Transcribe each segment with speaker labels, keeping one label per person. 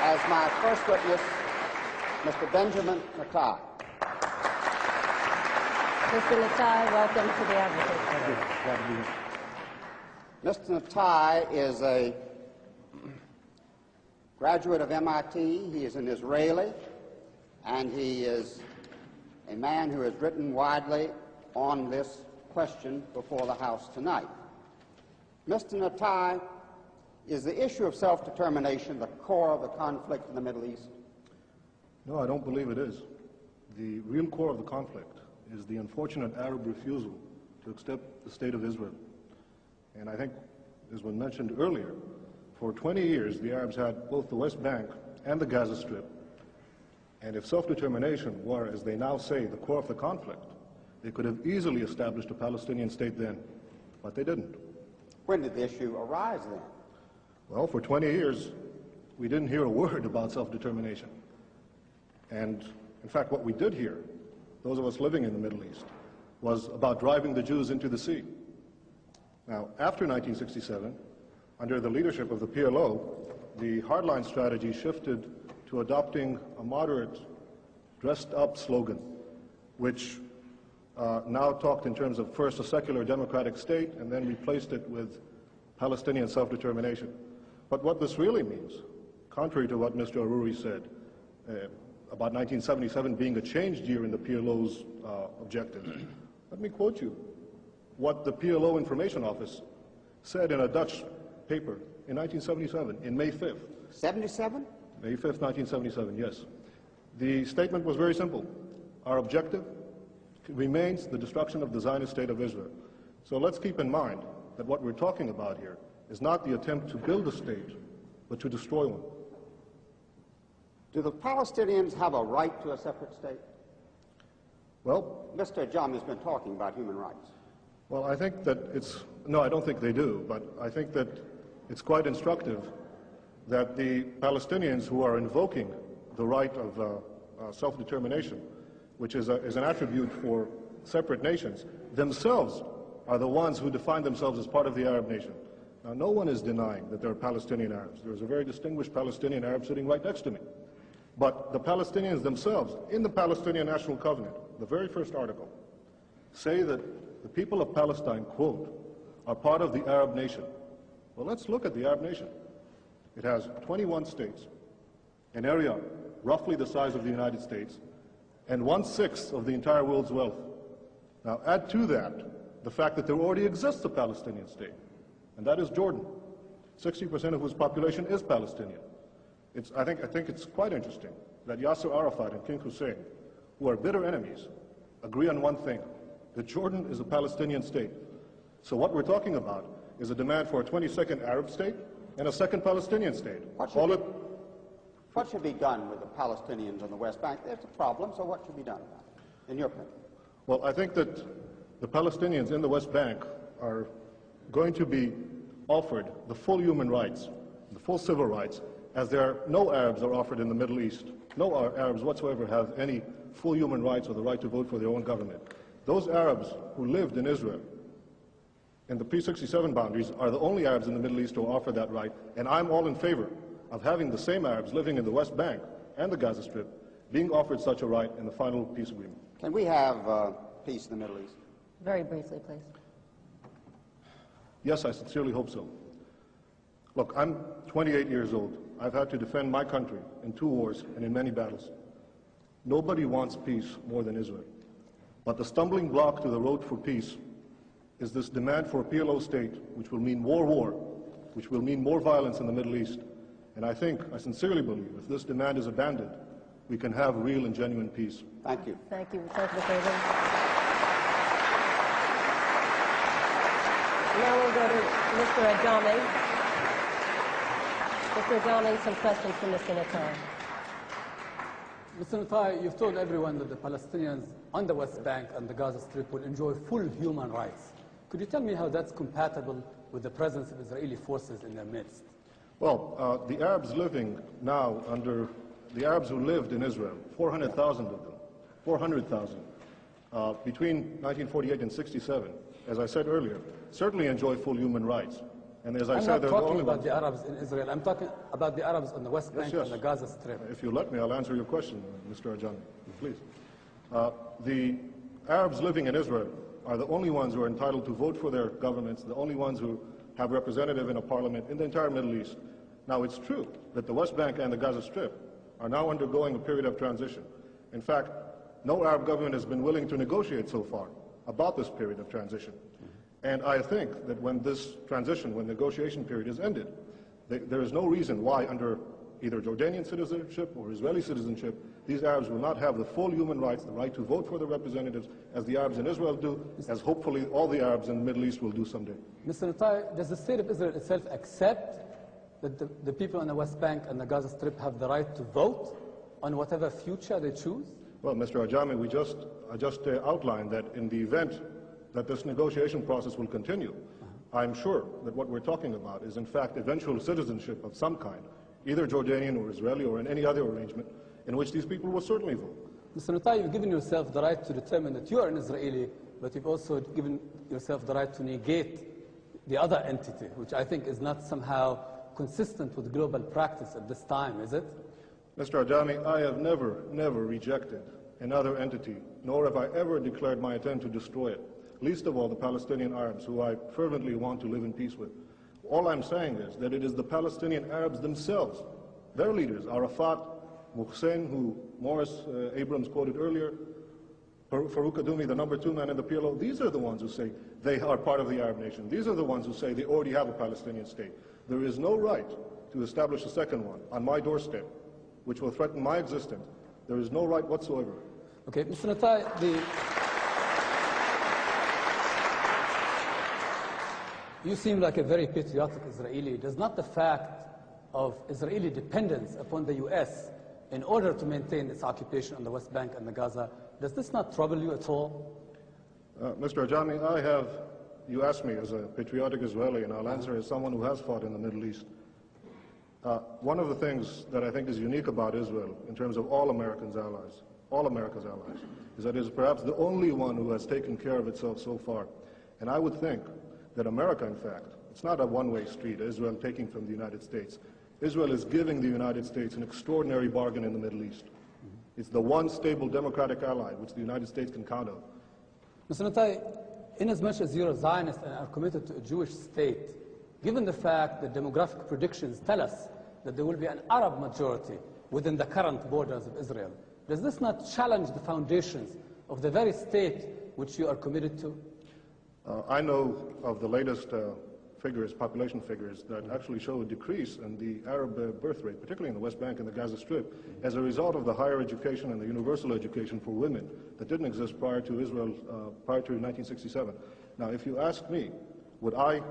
Speaker 1: As my first witness, Mr. Benjamin Natai.
Speaker 2: Mr. Natai, welcome to the Advocate.
Speaker 1: Thank you. Glad to be here. Mr. Natai is a graduate of MIT. He is an Israeli, and he is a man who has written widely on this question before the House tonight. Mr. Natai, is the issue of self-determination the core of the conflict in the Middle East?
Speaker 3: No, I don't believe it is. The real core of the conflict is the unfortunate Arab refusal to accept the state of Israel. And I think, as was mentioned earlier, for 20 years the Arabs had both the West Bank and the Gaza Strip. And if self-determination were, as they now say, the core of the conflict, they could have easily established a Palestinian state then, but they didn't.
Speaker 1: When did the issue arise then?
Speaker 3: Well, for 20 years, we didn't hear a word about self-determination. And in fact, what we did hear, those of us living in the Middle East, was about driving the Jews into the sea. Now, after 1967, under the leadership of the PLO, the hardline strategy shifted to adopting a moderate, dressed-up slogan, which now talked in terms of first a secular democratic state and then replaced it with Palestinian self-determination. But what this really means, contrary to what Mr. Aruri said, about 1977 being a changed year in the PLO's objective, let me quote you what the PLO Information Office said in a Dutch paper in 1977, in May 5th.
Speaker 1: 77?
Speaker 3: May 5th, 1977, yes. The statement was very simple. Our objective remains the destruction of the Zionist state of Israel. So let's keep in mind that what we're talking about here is not the attempt to build a state, but to destroy one.
Speaker 1: Do the Palestinians have a right to a separate state?
Speaker 3: Well,
Speaker 1: Mr. Ajami has been talking about human rights.
Speaker 3: well, I think that no, I don't think they do, but I think that it's quite instructive that the Palestinians who are invoking the right of self-determination, which is an attribute for separate nations, themselves are the ones who define themselves as part of the Arab nation. Now, no one is denying that there are Palestinian Arabs. There's a very distinguished Palestinian Arab sitting right next to me. But the Palestinians themselves, in the Palestinian National Covenant, the very first article, say that the people of Palestine, quote, are part of the Arab nation. Well, let's look at the Arab nation. It has 21 states, an area roughly the size of the United States, and 1/6 of the entire world's wealth. Now, add to that the fact that there already exists a Palestinian state, and that is Jordan, 60% of whose population is Palestinian. I think it's quite interesting that Yasser Arafat and King Hussein, who are bitter enemies, agree on one thing, that Jordan is a Palestinian state. So what we're talking about is a demand for a 22nd Arab state and a second Palestinian state.
Speaker 1: What should be done with the Palestinians on the West Bank? There's a problem, so what should be done about it, in your opinion?
Speaker 3: Well, I think that the Palestinians in the West Bank are going to be offered the full human rights, the full civil rights, as no Arabs are offered in the Middle East. No Arabs whatsoever have any full human rights or the right to vote for their own government. Those Arabs who lived in Israel in the pre-67 boundaries are the only Arabs in the Middle East who offer that right, and I'm all in favor of having the same Arabs living in the West Bank and the Gaza Strip being offered such a right in the final peace agreement.
Speaker 1: Can we have peace in the Middle East?
Speaker 2: Very briefly, please.
Speaker 3: Yes, I sincerely hope so. Look, I'm 28 years old. I've had to defend my country in 2 wars and in many battles. Nobody wants peace more than Israel. But the stumbling block to the road for peace is this demand for a PLO state, which will mean more war, which will mean more violence in the Middle East. And I sincerely believe, if this demand is abandoned, we can have real and genuine peace.
Speaker 1: Thank you.
Speaker 2: Thank you. Thank you, Mr. President. Now we'll go to Mr. Ajami. Mr. Ajami, some questions from Mr. Natai.
Speaker 4: Mr. Natai, you've told everyone that the Palestinians on the West Bank and the Gaza Strip will enjoy full human rights. Could you tell me how that's compatible with the presence of Israeli forces in their midst?
Speaker 3: Well, the Arabs living now under the Arabs who lived in Israel, 400,000 of them, 400,000, between 1948 and 67, as I said earlier, certainly enjoy full human rights. And as I
Speaker 4: I'm
Speaker 3: said,
Speaker 4: not
Speaker 3: they're the
Speaker 4: talking
Speaker 3: only
Speaker 4: about
Speaker 3: ones.
Speaker 4: the Arabs in Israel. I'm talking about the Arabs on the West Bank
Speaker 3: Yes.
Speaker 4: and the Gaza Strip.
Speaker 3: If you let me, I'll answer your question, Mr. Ajami, please. The Arabs living in Israel are the only ones who are entitled to vote for their governments, the only ones who have representative in a parliament in the entire Middle East. Now, it's true that the West Bank and the Gaza Strip are now undergoing a period of transition. In fact, no Arab government has been willing to negotiate so far about this period of transition. And I think that when this transition, when negotiation period is ended, there is no reason why under either Jordanian citizenship or Israeli citizenship, these Arabs will not have the full human rights, the right to vote for their representatives, as the Arabs in Israel do, as hopefully all the Arabs in the Middle East will do someday.
Speaker 4: Mr. Natai, does the state of Israel itself accept that the people on the West Bank and the Gaza Strip have the right to vote on whatever future they choose?
Speaker 3: Well, Mr. Ajami, I just outlined that in the event that this negotiation process will continue, I'm sure that what we're talking about is in fact eventual citizenship of some kind, either Jordanian or Israeli or in any other arrangement in which these people will certainly vote.
Speaker 4: Mr. Natai, you've given yourself the right to determine that you are an Israeli, but you've also given yourself the right to negate the other entity, which I think is not somehow consistent with global practice at this time, is it?
Speaker 3: Mr. Ajami, I have never rejected another entity, nor have I ever declared my intent to destroy it, least of all the Palestinian Arabs, who I fervently want to live in peace with. All I'm saying is that it is the Palestinian Arabs themselves, their leaders, Arafat, Muhsin, who Morris Abrams quoted earlier, Farouk Kadumi, the number 2 man in the PLO, these are the ones who say they are part of the Arab nation. These are the ones who say they already have a Palestinian state. There is no right to establish a second one on my doorstep, which will threaten my existence. There is no right whatsoever.
Speaker 4: Okay, Mr. Natai, you seem like a very patriotic Israeli. Does not the fact of Israeli dependence upon the U.S. in order to maintain its occupation on the West Bank and the Gaza, does this not trouble you at all?
Speaker 3: Mr. Ajami, you asked me as a patriotic Israeli, and I'll answer as someone who has fought in the Middle East. One of the things that I think is unique about Israel, in terms of all America's allies, is that it is perhaps the only one who has taken care of itself so far. And I would think that America, in fact, it's not a one-way street, Israel taking from the United States. Israel is giving the United States an extraordinary bargain in the Middle East. It's the one stable democratic ally which the United States can count on.
Speaker 4: Mr. Natai, inasmuch as you're a Zionist and are committed to a Jewish state, given the fact that demographic predictions tell us that there will be an Arab majority within the current borders of Israel, does this not challenge the foundations of the very state which you are committed to?
Speaker 3: I know of the latest population figures, that actually show a decrease in the Arab birth rate, particularly in the West Bank and the Gaza Strip, as a result of the higher education and the universal education for women that didn't exist prior to Israel, prior to 1967. Now, if you ask me, would I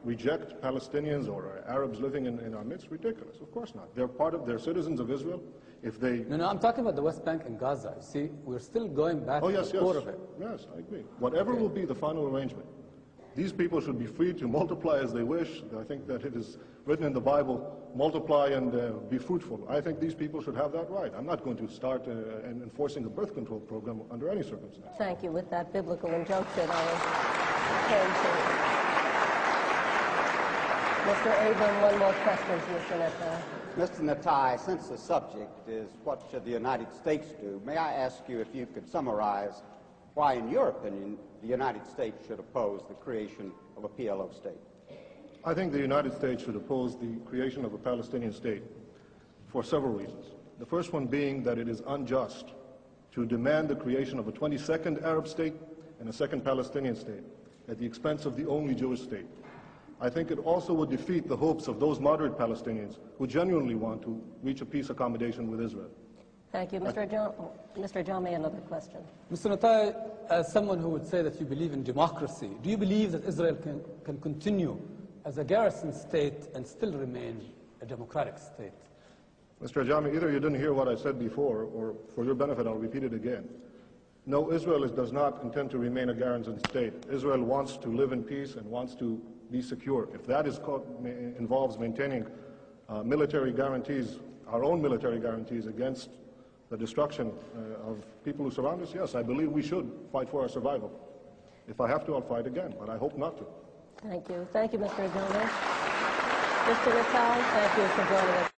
Speaker 3: reject Palestinians or Arabs living in our midst? Ridiculous. Of course not. They're citizens of Israel. If they...
Speaker 4: No, I'm talking about the West Bank and Gaza. You see, we're still going back to the core of it.
Speaker 3: Yes, I agree. Whatever will be the final arrangement, these people should be free to multiply as they wish. I think that it is written in the Bible, multiply and be fruitful. I think these people should have that right. I'm not going to start enforcing a birth control program under any circumstance.
Speaker 2: Thank you. With that biblical injunction, I will turn to Mr. Abram. One more question to Mr. Natai.
Speaker 1: Mr. Natai, since the subject is what should the United States do, may I ask you if you could summarize why, in your opinion, the United States should oppose the creation of a PLO state?
Speaker 3: I think the United States should oppose the creation of a Palestinian state for several reasons. The first one being that it is unjust to demand the creation of a 22nd Arab state and a second Palestinian state at the expense of the only Jewish state. I think it also would defeat the hopes of those moderate Palestinians who genuinely want to reach a peace accommodation with Israel.
Speaker 2: Thank you. Mr. Ajami, another question.
Speaker 4: Mr. Natai, as someone who would say that you believe in democracy, do you believe that Israel can continue as a garrison state and still remain a democratic state?
Speaker 3: Mr. Ajami, either you didn't hear what I said before, or for your benefit, I'll repeat it again. No, Israel does not intend to remain a garrison state. Israel wants to live in peace and wants to be secure. If that involves maintaining military guarantees, our own military guarantees against the destruction of people who surround us, yes, I believe we should fight for our survival. If I have to, I'll fight again, but I hope not to.
Speaker 2: Thank you. Thank you, Mr. Ajami. Mr. Natal, thank you for joining us.